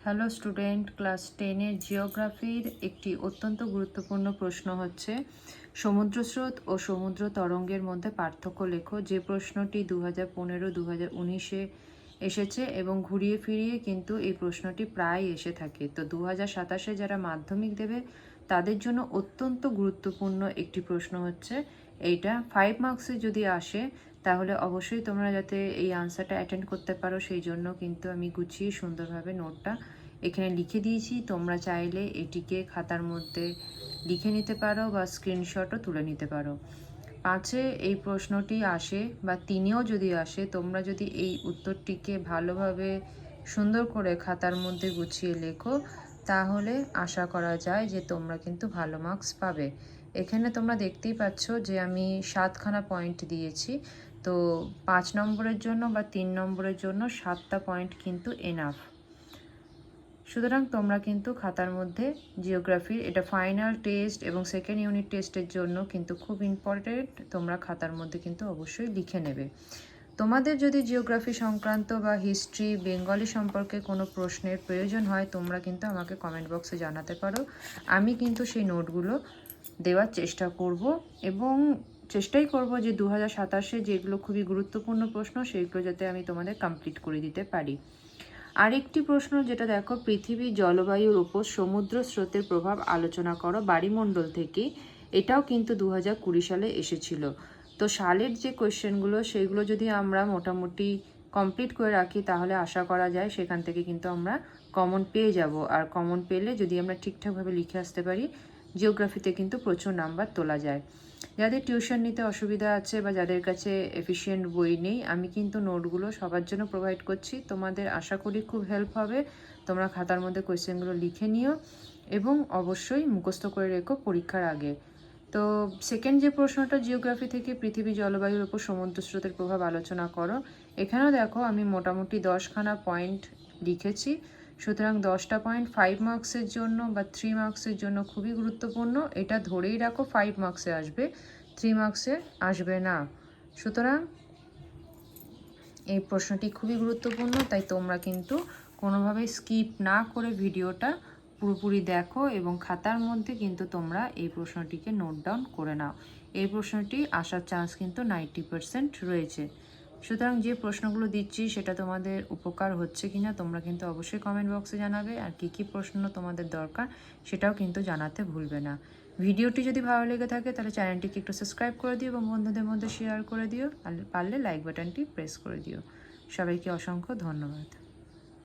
Hello student, class 10-এর জিওগ্রাফির একটি অত্যন্ত গুরুত্বপূর্ণ প্রশ্ন হচ্ছে সমুদ্র স্রোত ও সমুদ্র তরঙ্গের মধ্যে পার্থক্য লেখো। যে প্রশ্নটি 2015-2019-এ এসেছে এবং ঘুরিয়ে ফিরিয়ে কিন্তু এই প্রশ্নটি প্রায় এসে থাকে। তো 2027-এ যারা মাধ্যমিক দেবে তাদের জন্য অত্যন্ত গুরুত্বপূর্ণ একটি প্রশ্ন হচ্ছে এইটা। 5 মার্কসে যদি আসে তাহলে অবশ্যই তোমরা যাতে এই আনসারটা অ্যাটেন্ড করতে পারো সেই জন্য কিন্তু আমি গুছিয়ে সুন্দরভাবে নোটটা এখানে লিখে দিয়েছি। তোমরা চাইলে এটিকে খাতার মধ্যে লিখে নিতে পারো বা স্ক্রিনশটও তুলে নিতে পারো। 5-এ এই প্রশ্নটি আসে বা 3-এও যদি আসে, তোমরা যদি এই উত্তরটিকে ভালোভাবে সুন্দর করে খাতার মধ্যে গুছিয়ে লেখো তাহলে আশা করা যায় যে তোমরা কিন্তু ভালো মার্কস পাবে। এখানে তোমরা দেখতেই পাচ্ছ যে আমি 7খানা পয়েন্ট দিয়েছি। তো 5 নম্বরের জন্য বা 3 নম্বরের জন্য 7টা পয়েন্ট কিন্তু এনাফ। সুতরাং তোমরা কিন্তু খাতার মধ্যে জিওগ্রাফির এটা ফাইনাল টেস্ট এবং সেকেন্ড ইউনিট টেস্টের জন্য কিন্তু খুব ইম্পর্টেন্ট, তোমরা খাতার মধ্যে কিন্তু অবশ্যই লিখে নেবে। তোমাদের যদি জিওগ্রাফি সংক্রান্ত বা হিস্ট্রি বেঙ্গলি সম্পর্কে কোনো প্রশ্নের প্রয়োজন হয় তোমরা কিন্তু আমাকে কমেন্ট বক্সে জানাতে পারো। আমি কিন্তু সেই নোটগুলো দেওয়ার চেষ্টা করব এবং চেষ্টাই করব যে 2027-এ যেগুলো খুবই গুরুত্বপূর্ণ প্রশ্ন সেগুলো যাতে আমি তোমাদের কমপ্লিট করে দিতে পারি। আরেকটি প্রশ্ন যেটা দেখো, পৃথিবী জলবায়ুর উপর সমুদ্র স্রোতের প্রভাব আলোচনা করো বাড়িমণ্ডল থেকে। এটাও কিন্তু 2020 সালে এসেছিল। তো সালের যে কোয়েশ্চেনগুলো সেইগুলো যদি আমরা মোটামুটি কমপ্লিট করে রাখি তাহলে আশা করা যায় সেখান থেকে কিন্তু আমরা কমন পেয়ে যাব। আর কমন পেলে যদি আমরা ঠিকঠাকভাবে লিখে আসতে পারি জিওগ্রাফিতে কিন্তু প্রচুর নাম্বার তোলা যায়। যাদের টিউশন নিতে অসুবিধা আছে বা যাদের কাছে এফিশিয়েন্ট বই নেই, আমি কিন্তু নোটগুলো সবার জন্য প্রোভাইড করছি। তোমাদের আশা করি খুব হেল্প হবে। তোমরা খাতার মধ্যে কোয়েশ্চেনগুলো লিখে নিও এবং অবশ্যই মুখস্থ করে রেখো পরীক্ষার আগে। তো সেকেন্ড যে প্রশ্নটা জিওগ্রাফি থেকে, পৃথিবী জলবায়ুর উপর সমুদ্র স্রোতের প্রভাব আলোচনা করো। এখানেও দেখো আমি মোটামুটি 10খানা পয়েন্ট লিখেছি। সুতরাং 10টা পয়েন্ট 5 মার্কসের জন্য বা 3 মার্কসের জন্য খুবই গুরুত্বপূর্ণ। এটা ধরেই রাখো 5 মার্কসে আসবে, 3 মার্কসে আসবে না। সুতরাং এই প্রশ্নটি খুবই গুরুত্বপূর্ণ, তাই তোমরা কিন্তু কোনোভাবেই স্কিপ না করে ভিডিওটা পুরোপুরি দেখো এবং খাতার মধ্যে কিন্তু তোমরা এই প্রশ্নটিকে নোট ডাউন করে নাও। এই প্রশ্নটি আসার চান্স কিন্তু 90% রয়েছে। সুতরাং যে প্রশ্নগুলো দিচ্ছি সেটা তোমাদের উপকার হচ্ছে কিনা তোমরা কিন্তু অবশ্যই কমেন্ট বক্সে জানাবে। আর কী কী প্রশ্ন তোমাদের দরকার সেটাও কিন্তু জানাতে ভুলবে না। ভিডিওটি যদি ভালো লেগে থাকে তাহলে চ্যানেলটিকে একটু সাবস্ক্রাইব করে দিও এবং বন্ধুদের মধ্যে শেয়ার করে দিও। আর পারলে লাইক বাটনটি প্রেস করে দিও। সবাইকে অসংখ্য ধন্যবাদ।